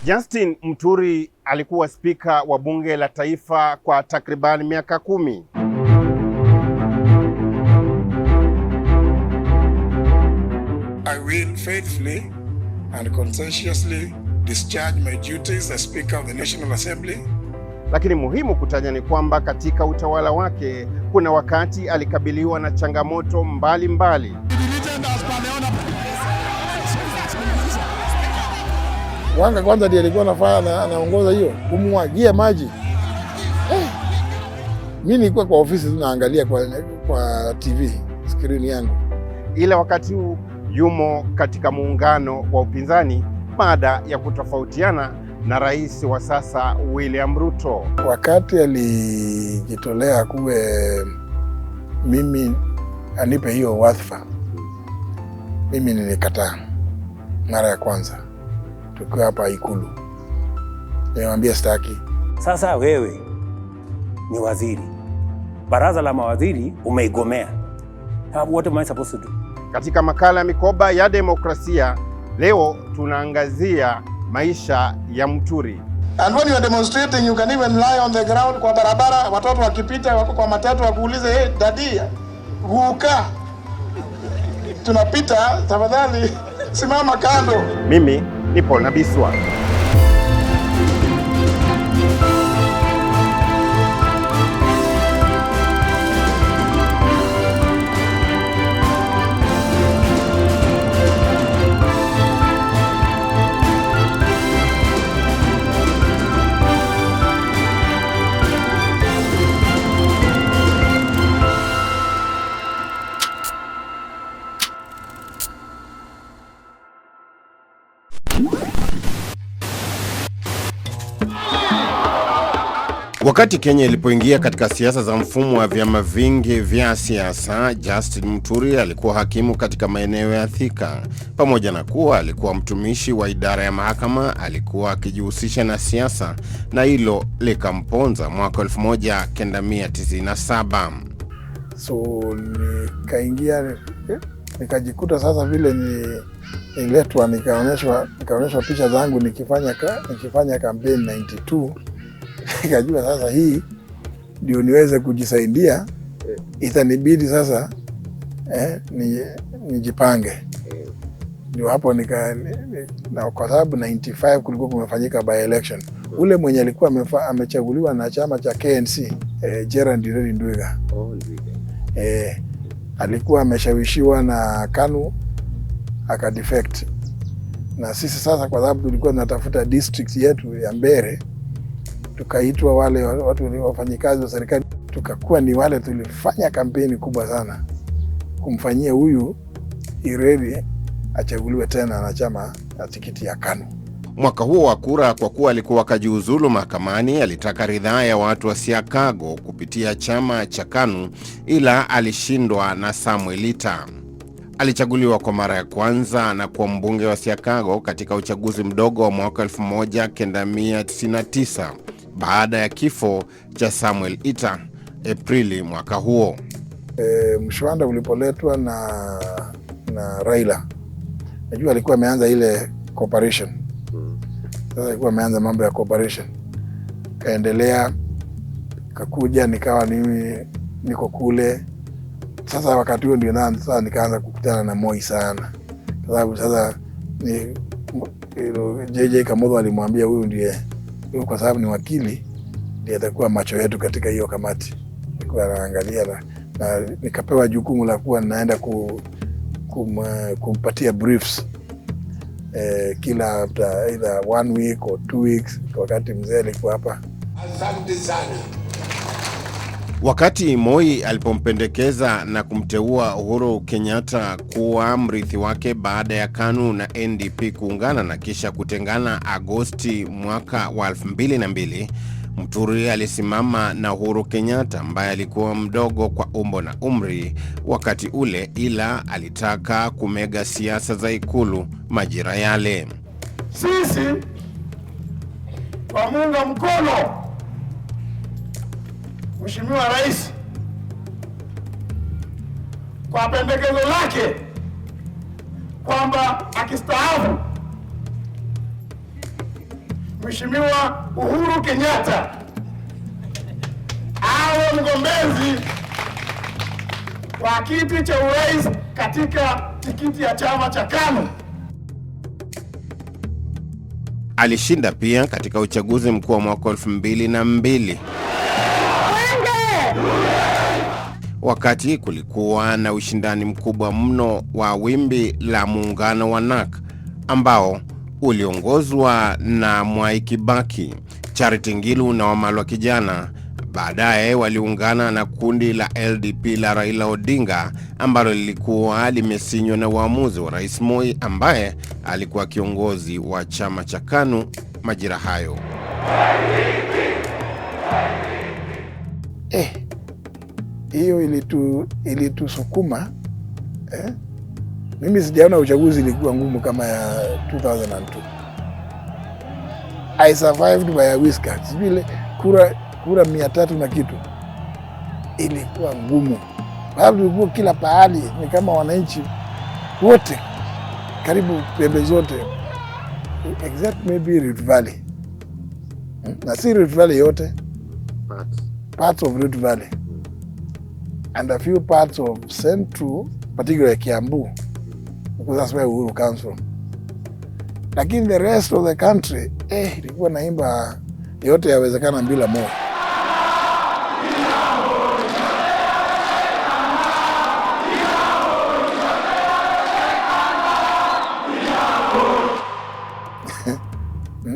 Justin Muturi alikuwa spika wa bunge la taifa kwa takriban miaka 10. I will faithfully and conscientiously discharge my duties as Speaker of the National Assembly. Lakini muhimu kutaja ni kwamba katika utawala wake kuna wakati alikabiliwa na changamoto mbalimbali. Wanga kwanza ndiye alikuwa anaongoza hiyo kumwagia maji. Mimi nilikuwa kwa ofisi tunaangalia kwa TV screen yangu. Ila wakati huu yumo katika muungano wa upinzani baada ya kutofautiana na rais wa sasa William Ruto. Wakati alijitolea kuwe mimi anipe hiyo wadhifa, mimi nilikataa mara ya kwanza. Tukiwa hapa Ikulu nilimwambia sitaki. Sasa wewe ni waziri, baraza la mawaziri umeigomea. What am I supposed to do? Katika makala ya Mikoba ya Demokrasia leo tunaangazia maisha ya Muturi. And when you are demonstrating, you can even lie on the ground kwa barabara, watoto wakipita wako kwa matatu wakuulize, hey daddy, huka tunapita, tafadhali simama kando. Mimi ni Paul Nabiswa. Wakati Kenya ilipoingia katika siasa za mfumo wa vyama vingi vya siasa, Justin Muturi alikuwa hakimu katika maeneo ya Thika. Pamoja na kuwa alikuwa mtumishi wa idara ya mahakama, alikuwa akijihusisha na siasa, na hilo likamponza mwaka 1997. So nikaingia, nikajikuta sasa vile niletwa, nikaonyeshwa picha zangu nikifanya campaign 92. Nikajua sasa hii ndio niweze kujisaidia, itanibidi sasa nijipange. Ndio hapo na kwa sababu 95 kulikuwa kumefanyika by election. Ule mwenye alikuwa amechaguliwa na chama cha KNC, Gerald Ndwiga. Alikuwa ameshawishiwa na KANU akadefect. Na sisi sasa kwa sababu tulikuwa tunatafuta district yetu ya Mbeere, tukaitwa wale watu wafanyikazi wa serikali, tukakuwa ni wale tulifanya kampeni kubwa sana kumfanyia huyu Ireri achaguliwe tena na chama na tikiti ya KANU. Mwaka huo wa kura, kwa kuwa alikuwa kajiuzulu mahakamani, alitaka ridhaa ya watu wa Siakago kupitia chama cha KANU, ila alishindwa na Samuel Ita. Alichaguliwa kwa mara ya kwanza na kuwa mbunge wa Siakago katika uchaguzi mdogo wa mwaka 1999 baada ya kifo cha Samuel Ita Aprili mwaka huo. Mshwanda ulipoletwa na Raila, najua alikuwa ameanza ile cooperation. Sasa alikuwa ameanza mambo ya cooperation, kaendelea, kakuja, nikawa niko kule. Sasa wakati huo ndio sasa nikaanza kukutana na Moi sana, kwa sababu sasa JJ Kamodho alimwambia huyu ndiye, kwa sababu ni wakili, ndiye atakuwa macho yetu katika hiyo kamati. Nilikuwa naangalia na nikapewa jukumu la kuwa naenda kumpatia briefs kila either 1 week or 2 weeks, wakati mzee alikuwa hapa. Asante sana. Wakati Moi alipompendekeza na kumteua Uhuru Kenyatta kuwa mrithi wake baada ya KANU na NDP kuungana na kisha kutengana Agosti mwaka wa 2002, Muturi alisimama na Uhuru Kenyatta ambaye alikuwa mdogo kwa umbo na umri wakati ule, ila alitaka kumega siasa za Ikulu majira yale. Sisi wamunga mkono Mheshimiwa Rais kwa pendekezo lake kwamba akistaafu Mheshimiwa Uhuru Kenyatta awe mgombezi wa kiti cha urais katika tikiti ya chama cha KANU. Alishinda pia katika uchaguzi mkuu wa mwaka 2002. Wakati kulikuwa na ushindani mkubwa mno wa wimbi la muungano wa NARC ambao uliongozwa na Mwai Kibaki, Charity Ngilu na Wamalwa Kijana. Baadaye waliungana na kundi la LDP la Raila Odinga ambalo lilikuwa limesinywa na uamuzi wa Rais Moi ambaye alikuwa kiongozi wa chama cha KANU majira hayo. Hiyo ilitusukuma. Mimi sijaona uchaguzi ilikuwa ngumu kama ya 2002. I survived by a whisker. Vile kura 300 na kitu ilikuwa ngumu. Sababu ilikuwa kila pahali, ni kama wananchi wote karibu pembe zote except maybe Rift Valley. Na si Rift Valley yote, parts of Rift Valley and a few parts of Central, particularly Kiambu, because that's where Uhuru comes from. Lakini the rest of the country ilikuwa naimba yote yawezekana bila Moi.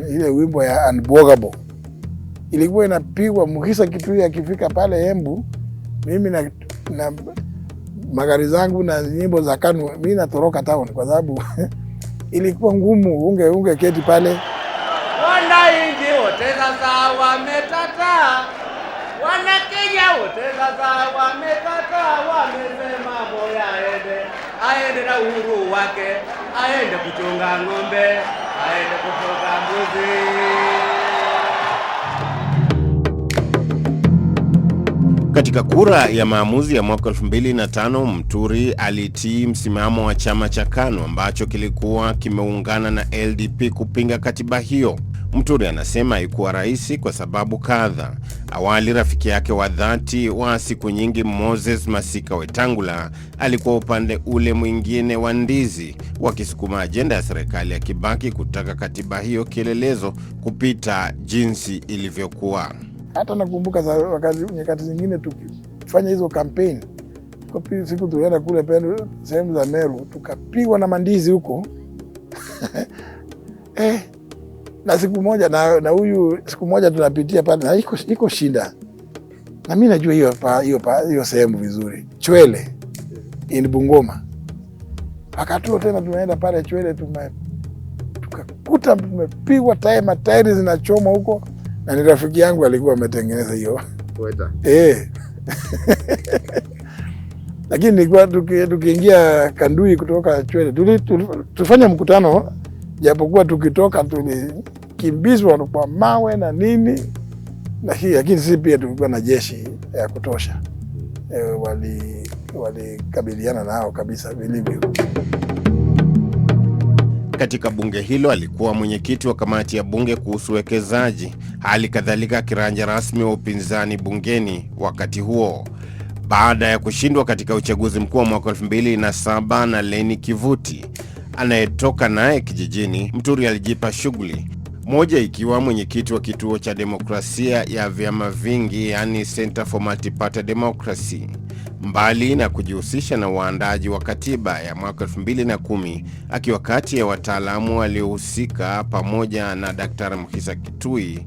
Ile wimbo ya Unbogable ilikuwa inapigwa Mukisa Kitui akifika pale Embu. Mimi na magari zangu na nyimbo za KANU, mimi natoroka town kwa sababu ilikuwa ngumu. Unge keti pale. Wananchi wote sasa wametata, wana Kenya wote sasa wametata, wamesema Moi aende na uhuru wake, aende kuchunga ng'ombe, aende kufuga mbuzi. Katika kura ya maamuzi ya mwaka 2005, Muturi alitii msimamo wa chama cha KANU ambacho kilikuwa kimeungana na LDP kupinga katiba hiyo. Muturi anasema haikuwa rahisi kwa sababu kadha. Awali rafiki yake wa dhati wa siku nyingi Moses Masika Wetangula alikuwa upande ule mwingine wa ndizi, wakisukuma ajenda ya serikali ya Kibaki kutaka katiba hiyo kielelezo kupita jinsi ilivyokuwa. Hata nakumbuka nyakati zingine tukifanya hizo kampeni, siku tulienda kule sehemu za Meru, tukapigwa na mandizi huko. Na siku moja na huyu siku moja tunapitia pale na iko shida. Na mimi najua hiyo sehemu vizuri. Chwele in Bungoma. Wakati tena tunaenda pale Chwele tukakuta tumepigwa matairi zinachoma huko. Na ni rafiki yangu alikuwa ametengeneza hiyo. Lakini nilikuwa tukiingia Kandui kutoka Chwele, tulifanya mkutano, japokuwa tukitoka tulikimbizwa kwa mawe na nini. Lakini sisi pia tulikuwa na jeshi ya kutosha. Walikabiliana nao kabisa vilivyo. Katika bunge hilo alikuwa mwenyekiti wa kamati ya bunge kuhusu wekezaji, hali kadhalika kiranja rasmi wa upinzani bungeni wakati huo. Baada ya kushindwa katika uchaguzi mkuu wa mwaka 2007 na Leni Kivuti anayetoka naye kijijini, Muturi alijipa shughuli moja, ikiwa mwenyekiti wa kituo cha demokrasia ya vyama vingi, yani Center for Multi-Party Democracy. Mbali na kujihusisha na uandaji wa katiba ya mwaka 2010, akiwa kati ya wataalamu waliohusika pamoja na Daktari Mukisa Kitui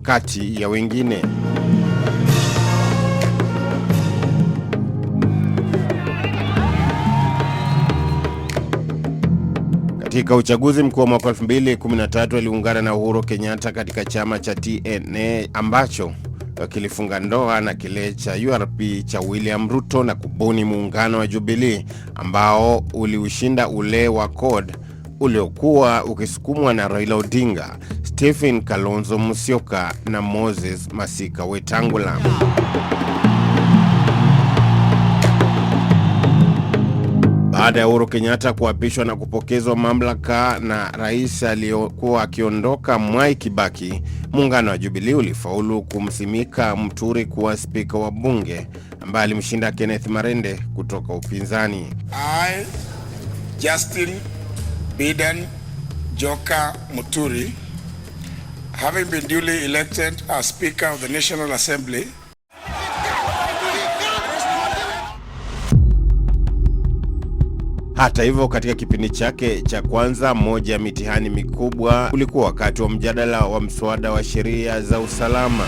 kati ya wengine. Katika uchaguzi mkuu wa mwaka 2013 aliungana na Uhuru Kenyatta katika chama cha TNA ambacho kilifunga ndoa na kile cha URP cha William Ruto na kubuni muungano wa Jubilee ambao uliushinda ule wa CORD uliokuwa ukisukumwa na Raila Odinga, Stephen Kalonzo Musyoka na Moses Masika Wetangula. Baada ya Uhuru Kenyatta kuapishwa na kupokezwa mamlaka na rais aliyokuwa akiondoka Mwai Kibaki, muungano wa Jubilee ulifaulu kumsimika Muturi kuwa spika wa bunge, ambaye alimshinda Kenneth Marende kutoka upinzani. I, Justin Bidan Joka Muturi, having been duly elected as Speaker of the National Assembly, Hata hivyo, katika kipindi chake cha kwanza, moja ya mitihani mikubwa ulikuwa wakati wa mjadala wa mswada wa sheria za usalama.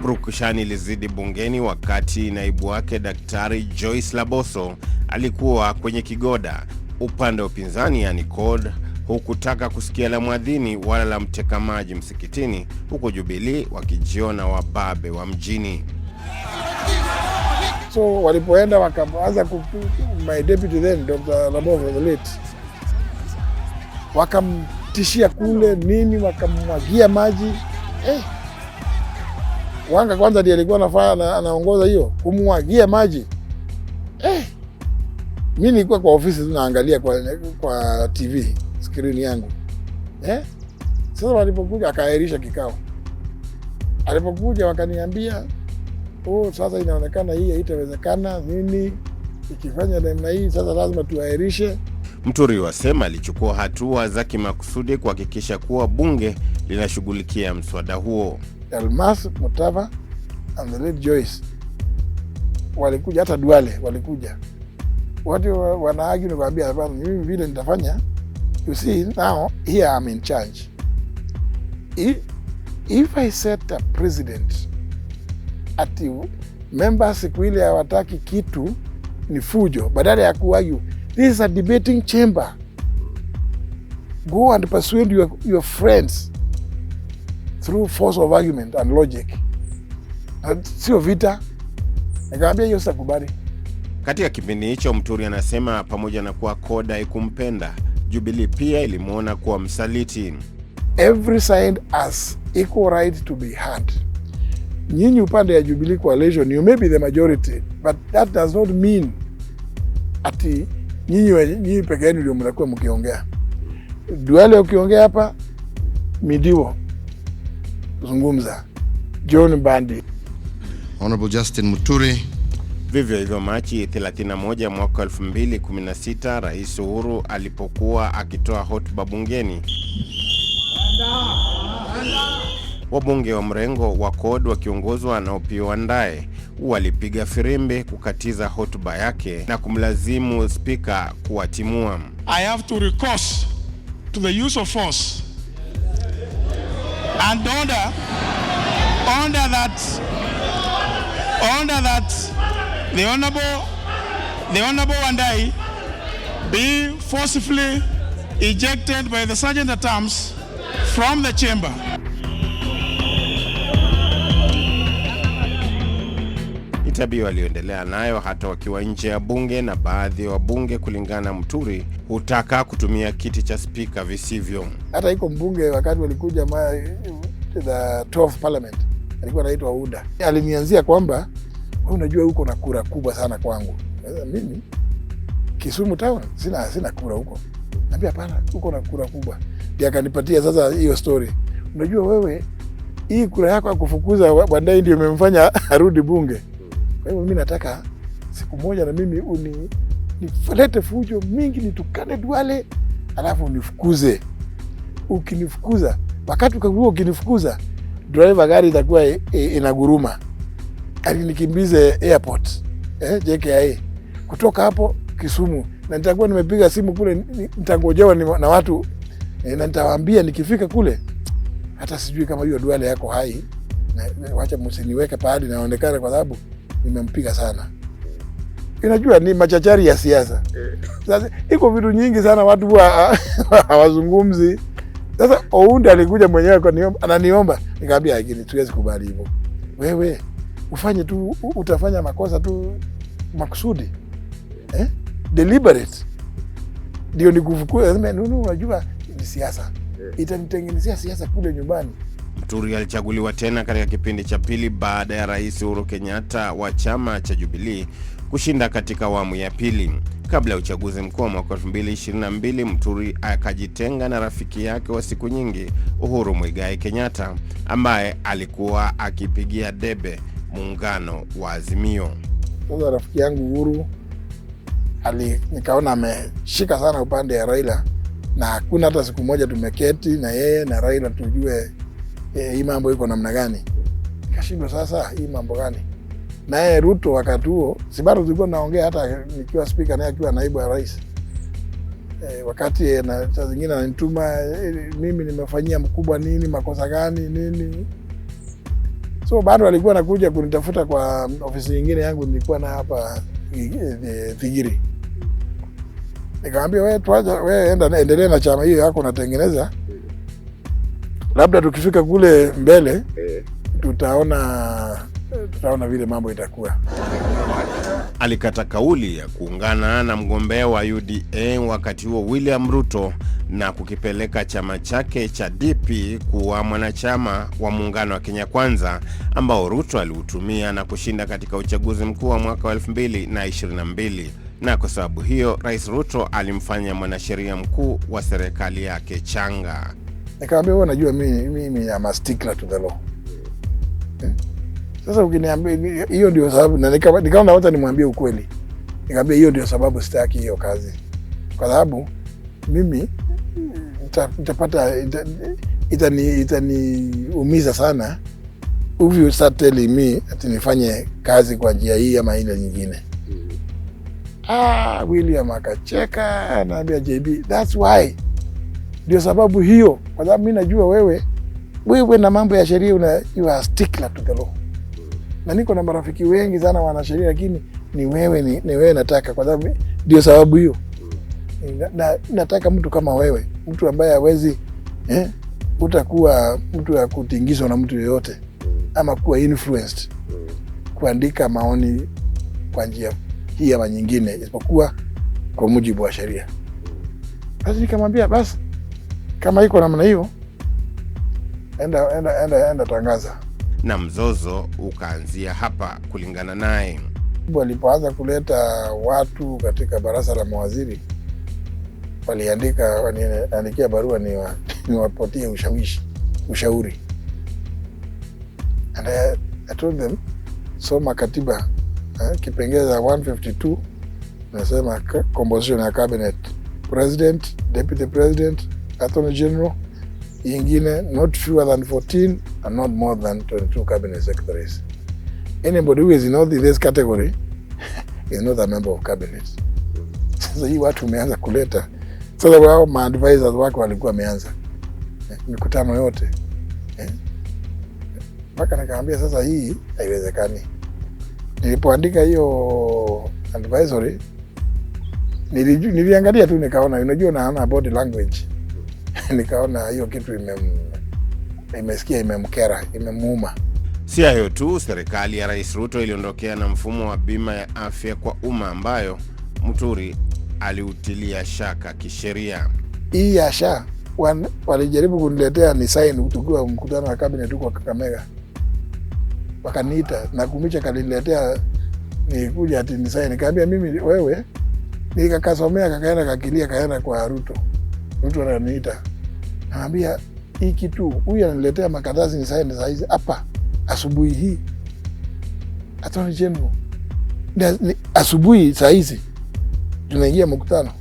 Purukushani ilizidi bungeni wakati naibu wake Daktari Joyce Laboso alikuwa kwenye kigoda. Upande wa upinzani, yani CORD, hukutaka kusikia la mwadhini wala la mteka maji msikitini, huko Jubilee wakijiona wababe wa mjini. So walipoenda wakaanza my deputy then Dr. Laboso the late, wakamtishia kule nini, wakamwagia maji. Wanga kwanza ndiye alikuwa anaongoza hiyo kumwagia maji. Mimi nilikuwa kwa ofisi tunaangalia kwa TV screen yangu. Sasa walipokuja akaahirisha kikao. Alipokuja wakaniambia, sasa inaonekana hii haitawezekana nini, ikifanya namna hii sasa lazima tuahirishe. Muturi wasema alichukua hatua za kimakusudi kuhakikisha kuwa bunge linashughulikia mswada huo. Almas Mutava and the late Joyce walikuja, hata Duale walikuja. Watu wanaagi ni kuambia hapana, mimi vile nitafanya, you see now here I'm in charge. If I set a president ati members siku ile hawataki kitu ni fujo, badala ya kuwayu, this is a debating chamber, go and persuade your friends through force of argument and logic, sio vita. Nikamwambia hiyo sitakubali. Katika kipindi hicho, Muturi anasema pamoja na kuwa CORD haikumpenda, Jubilee pia ilimuona kuwa msaliti. Every side has equal right to be heard. Nyinyi upande ya Jubilee coalition, you may be the majority, but that does not mean ati nyinyi peke yenu ndio mnakuwa mkiongea. Duale ukiongea hapa, Midiwo zungumza, John Bandi, Honorable Justin Muturi. Vivyo hivyo, Machi 31 mwaka 2016, Rais Uhuru alipokuwa akitoa hotuba bungeni, wabunge wa mrengo wa CORD wakiongozwa na Opiyo Wandayi walipiga firimbi kukatiza hotuba yake na kumlazimu spika kuwatimua. I have to recourse to the use of force and order that the Honorable Wandayi be forcibly ejected by the Sergeant at Arms from the chamber. Tabia walioendelea nayo hata wakiwa nje ya bunge, na baadhi ya wabunge, kulingana na Muturi, hutaka kutumia kiti cha spika visivyo. Hata iko mbunge wakati walikuja the 12th parliament, alikuwa anaitwa Uda, alinianzia kwamba unajua huko na kura kubwa sana kwangu. Mimi Kisumu town sina kura huko. Naambia hapana, huko na kura kubwa. Ndiye akanipatia sasa hiyo story. Unajua wewe, hii kura yako ya kufukuza Wandayi ndio imemfanya arudi bunge. Kwa hiyo mimi nataka siku moja na mimi nilete fujo mingi, nitukane Duale, alafu unifukuze. Ukinifukuza, wakati ukinifukuza, driver gari itakuwa inaguruma. Alinikimbize airport, JKIA. Kutoka hapo Kisumu, na nitakuwa nimepiga simu kule, nitangojewa na watu, na nitawaambia nikifika kule, hata sijui kama hiyo Duale yako hai, na wacha msiniweke pahali naonekana kwa sababu nimempiga sana. Inajua ni machachari ya siasa. Sasa iko vitu nyingi sana watu hawazungumzi. Sasa Oundi alikuja mwenyewe ananiomba, nikamwambia lakini tuwezi kubali hivyo. Wewe ufanye tu, utafanya makosa tu makusudi. Deliberate. Ndio nikufukuza. Unajua ni siasa. Itanitengenezea siasa kule nyumbani. Muturi alichaguliwa tena katika kipindi cha pili baada ya Rais Uhuru Kenyatta wa chama cha Jubilee kushinda katika awamu ya pili. Kabla ya uchaguzi mkuu wa mwaka 2022, Muturi akajitenga na rafiki yake wa siku nyingi Uhuru Muigai Kenyatta ambaye alikuwa akipigia debe muungano wa Azimio. Sasa rafiki yangu Uhuru nikaona ameshika sana upande ya Raila, na hakuna hata siku moja tumeketi na yeye na Raila tujue hii mambo iko namna gani. Nikashindwa sasa hii mambo gani. Naye Ruto wakati huo si bado tulikuwa naongea hata nikiwa speaker naye akiwa naibu wa rais. Wakati na saa zingine ananituma mimi nimefanyia mkubwa nini, makosa gani nini. So bado alikuwa anakuja kunitafuta kwa ofisi nyingine yangu nilikuwa na hapa Thigiri. Nikamwambia wewe endelea na chama hiyo yako unatengeneza. Labda tukifika kule mbele tutaona vile mambo itakuwa. Alikata kauli ya kuungana na mgombea wa UDA wakati huo William Ruto na kukipeleka chama chake cha DP kuwa mwanachama wa muungano wa Kenya Kwanza ambao Ruto aliutumia na kushinda katika uchaguzi mkuu wa mwaka wa 2022. Na kwa sababu hiyo Rais Ruto alimfanya mwanasheria mkuu wa serikali yake changa. Nikamwambia wewe unajua mimi am a stickler to the law. Sasa ukiniambia hiyo ndio sababu, na nikaona hata nimwambie ukweli. Nikamwambia hiyo ndio sababu sitaki hiyo kazi. Kwa sababu mimi nitapata itaniumiza sana if you start telling me ati nifanye kazi kwa njia hii ama ile nyingine. William akacheka, anaambia JB, that's why. Ndio sababu hiyo. Kwa sababu mimi najua wewe na mambo ya sheria you are stickler to the law. Na niko na marafiki wengi sana wana sheria, lakini ni wewe nataka, kwa sababu ndio sababu hiyo. Nataka mtu kama wewe, mtu ambaye hawezi utakuwa mtu ya kutingizwa na mtu yoyote ama kuwa influenced kuandika maoni kwa njia hii ama nyingine isipokuwa kwa mujibu wa sheria. Basi nikamwambia basi kama iko namna hiyo enda tangaza. Na mzozo ukaanzia hapa kulingana naye. Walipoanza kuleta watu katika baraza la mawaziri, waniandikia barua niwapatie ushauri. And I told them, soma katiba kipengele 152 nasema composition ya cabinet, president, deputy president, attorney general, ingine not fewer than 14 and not more than 22 cabinet secretaries. Anybody who is not in this category is not a member of cabinet. Sasa hii watu wameanza kuleta. Sasa wao ma-advisors wako walikuwa wameanza mikutano yote. Mpaka nikaambia sasa hii haiwezekani. Nilipoandika hiyo advisory niliangalia tu nikaona, unajua naona body language. Nikaona hiyo kitu imesikia imemkera, imemuuma. Si hayo tu, serikali ya Rais Ruto iliondokea na mfumo wa bima ya afya kwa umma ambayo Muturi aliutilia shaka kisheria. Hii ya SHA walijaribu kuniletea ni sign tukiwa mkutano wa cabinet huko Kakamega. Wakaniita na Kumicha kaniletea nikuja ati ni sign. Nikamwambia mimi wewe, nikakasomea kakaenda kakilia kaenda kwa Ruto. Ruto ananiita. Naambia hii kitu huyu ananiletea makatazi ni sign saa hizi hapa asubuhi hii. Attorney General. Asubuhi saa hizi tunaingia mkutano.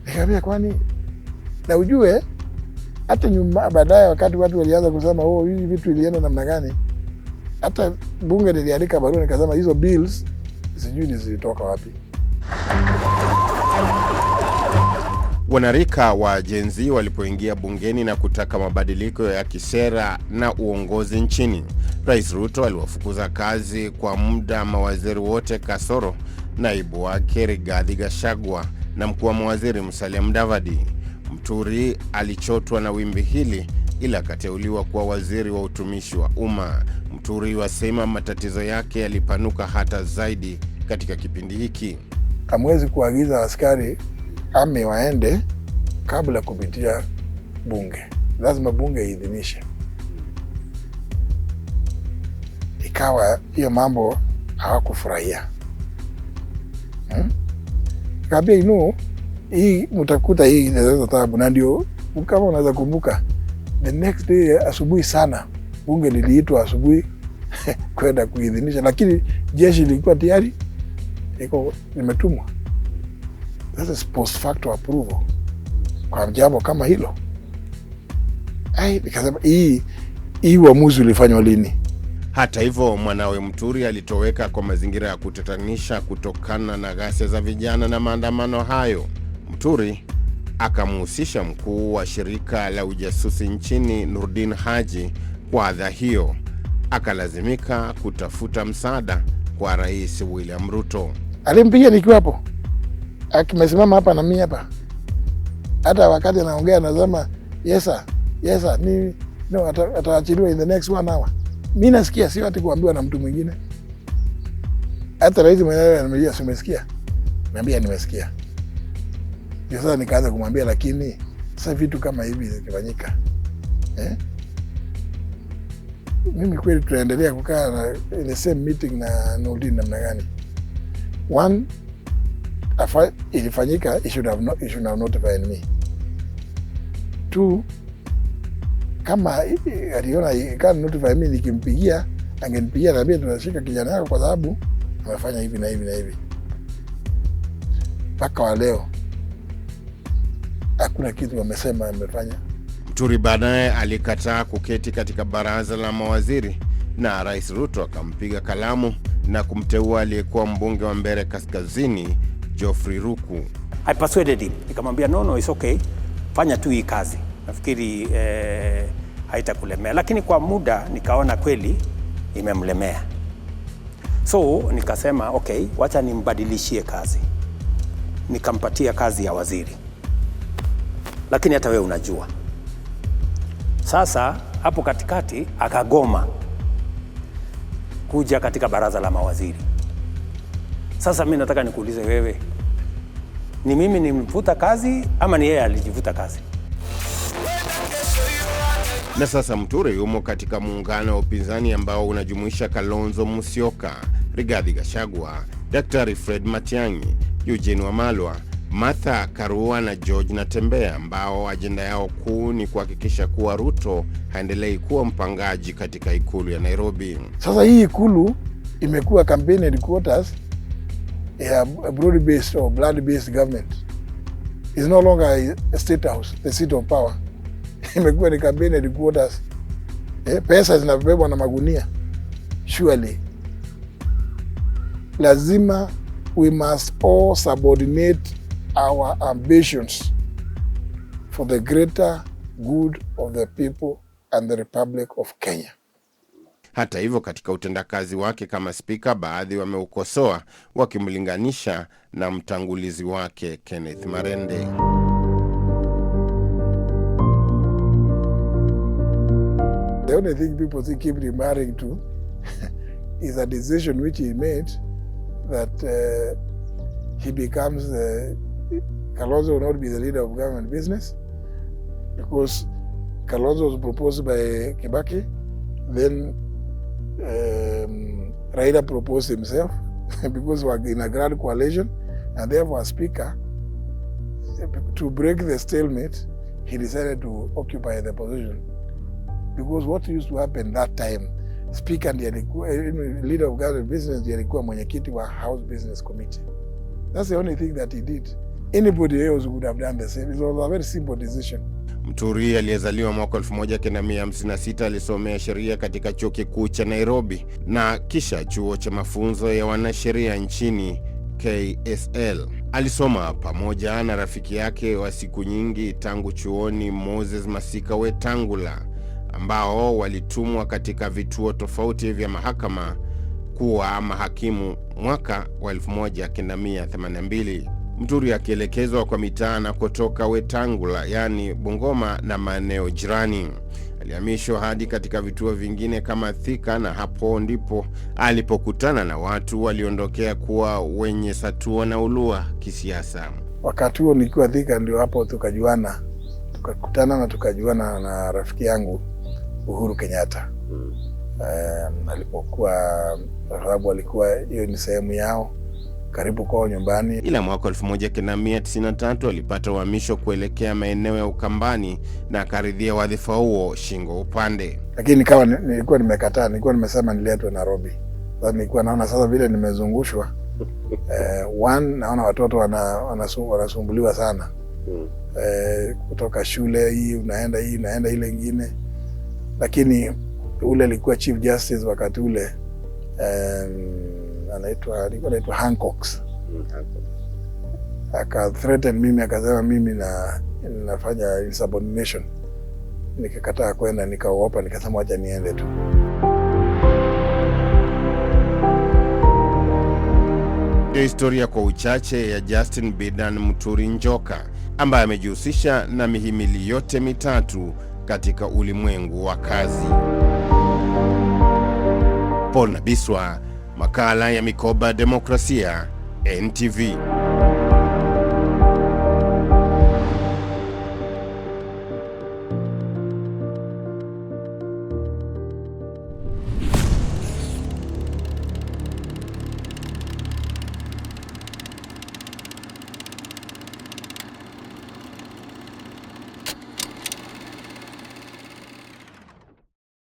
Nikamwambia kwani na ujue hata nyuma baadaye wakati watu walianza kusema hivi vitu ilienda namna gani, hata bunge liliandika barua nikasema hizo bills sijui zilitoka wapi. Wanarika wa Gen Z walipoingia bungeni na kutaka mabadiliko ya kisera na uongozi nchini, Rais Ruto aliwafukuza kazi kwa muda mawaziri wote kasoro naibu wake Rigathi Gachagua na mkuu wa mawaziri Musalia Mudavadi. Muturi alichotwa na wimbi hili ila akateuliwa kuwa waziri wa utumishi wa umma. Muturi wasema matatizo yake yalipanuka hata zaidi katika kipindi hiki. Hamwezi kuagiza askari waende kabla kupitia bunge. Lazima bunge iidhinishe. ikawa hiyo mambo hawakufurahia. Kaambia hii mtakuta hii inaweza tabu, na ndio kama unaweza kumbuka the next day asubuhi sana bunge liliitwa asubuhi kwenda kuidhinisha, lakini jeshi lilikuwa tayari limetumwa. That is post facto approval kwa jambo kama hilo. Nikasema hii uamuzi ulifanywa lini? Hata hivyo, mwanawe Muturi alitoweka kwa mazingira ya kutatanisha kutokana na ghasia za vijana na maandamano hayo. Muturi akamhusisha mkuu wa shirika la ujasusi nchini Nurdin Haji kwa adha hiyo, akalazimika kutafuta msaada kwa Rais William Ruto. Alimpigia nikiwa hapo, akimesimama hapa na mimi hapa. Hata wakati anaongea anasema yes sir, ataachiliwa in the next 1 hour. Mimi nasikia, sio ati kuambiwa na mtu mwingine. Hata rais mwenyewe ananiambia umesikia? Niambia nimesikia. Ndio sasa nikaanza kumwambia, lakini sasa vitu kama hivi vikifanyika, mimi kweli tunaendelea kukaa na in the same meeting na Nurdin namna gani? One, ilifanyika, he should have notified me. Two, kama aliona kama notify me, nikimpigia angenipigia na mimi tunashika kijana yako kwa sababu amefanya hivi na hivi na hivi. Mpaka wa leo hakuna kitu wamesema amefanya. Muturi baadaye alikataa kuketi katika baraza la mawaziri na Rais Ruto akampiga kalamu na kumteua aliyekuwa mbunge wa Mbeere Kaskazini Geoffrey Ruku. I persuaded him. Nikamwambia no, it's okay. Fanya tu hii kazi. Nafikiri haitakulemea. Lakini kwa muda nikaona kweli imemlemea. So nikasema okay, wacha nimbadilishie kazi. Nikampatia kazi ya waziri. Lakini hata wewe unajua. Sasa hapo katikati akagoma kuja katika baraza la mawaziri. Sasa mimi nataka nikuulize wewe, ni mimi nimvuta kazi ama ni yeye alijivuta kazi? Na sasa Muturi yumo katika muungano wa upinzani ambao unajumuisha Kalonzo Musyoka, Rigathi Gachagua, Daktari Fred Matiang'i, Eugene Wamalwa, Martha Karua na George Natembeya, ambao ajenda yao kuu ni kuhakikisha kuwa Ruto haendelei kuwa mpangaji katika ikulu ya Nairobi. Sasa hii ikulu imekuwa campaign headquarters ya broad based or blood based government. It's no longer a state house, the seat of power. Imekuwa ni campaign headquarters. Pesa zinabebwa na magunia. Surely lazima we must all subordinate our ambitions for the greater good of the people and the Republic of Kenya. Hata hivyo, katika utendakazi wake kama spika, baadhi wameukosoa wakimlinganisha na mtangulizi wake Kenneth Marende. The only thing people keep remarking to is a decision which he made that he becomes Kalonzo will not be the leader of government business, because Kalonzo was proposed by Kibaki, then Raila proposed himself because we were in a grand coalition, and therefore, Speaker, to break the stalemate, he decided to occupy the position. Because what used to happen that time, Speaker ndiye alikuwa leader of government business, ndiye alikuwa mwenyekiti wa House Business Committee. That's the only thing that he did. Anybody else would have done the same. It was a very simple decision. Muturi aliyezaliwa mwaka 1956 alisomea sheria katika chuo kikuu cha Nairobi na kisha chuo cha mafunzo ya wanasheria nchini KSL. Alisoma pamoja na rafiki yake wa siku nyingi tangu chuoni, Moses Masika Wetangula, ambao walitumwa katika vituo tofauti vya mahakama kuwa mahakimu mwaka wa 1982. Muturi akielekezwa kwa mitaa na kutoka Wetangula, yani Bungoma na maeneo jirani. Alihamishwa hadi katika vituo vingine kama Thika, na hapo ndipo alipokutana na watu waliondokea kuwa wenye satua na ulua kisiasa. Wakati huo nikiwa Thika, ndio hapo tukajuana, tukakutana na tukajuana na rafiki yangu Uhuru Kenyatta. alipokuwa, kwa sababu alikuwa hiyo ni sehemu yao karibu kwao nyumbani. Ila mwaka 1993 alipata uhamisho kuelekea maeneo ya Ukambani na akaridhia wadhifa huo shingo upande. Lakini nilikuwa nimekataa, nilikuwa nimesema niletwe Nairobi. Sasa nilikuwa naona sasa vile nimezungushwa naona watoto wanasumbuliwa sana. Kutoka shule hii unaenda ile ingine. Lakini ule alikuwa Chief Justice wakati ule, anaitwa Hancock. Threaten mimi, akasema mimi nafanya insubordination. Nikakataa kwenda, nikaogopa, nikasema acha niende tu. Ndio historia kwa uchache ya Justin Bidan Muturi Njoka, ambaye amejihusisha na mihimili yote mitatu katika ulimwengu wa kazi. Paul Nabiswa, makala ya Mikoba Demokrasia, NTV.